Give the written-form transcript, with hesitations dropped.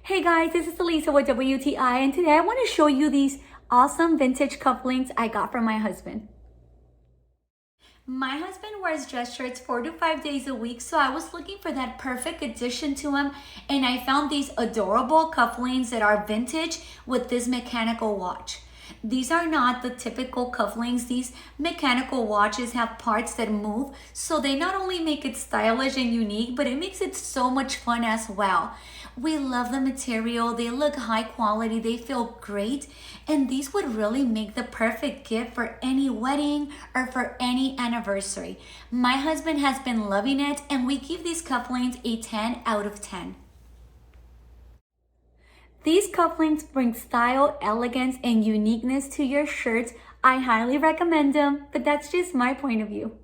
Hey guys, this is Elisa with WTI, and today I want to show you these awesome vintage cufflinks I got from my husband. My husband wears dress shirts 4 to 5 days a week, so I was looking for that perfect addition to him, and I found these adorable cufflinks that are vintage with this mechanical watch. These are not the typical cufflinks. These mechanical watches have parts that move, so they not only make it stylish and unique, but it makes it so much fun as well. We love the material, they look high quality, they feel great, and these would really make the perfect gift for any wedding or for any anniversary. My husband has been loving it, and we give these cufflinks a 10 out of 10. These cufflinks bring style, elegance, and uniqueness to your shirts. I highly recommend them, but that's just my point of view.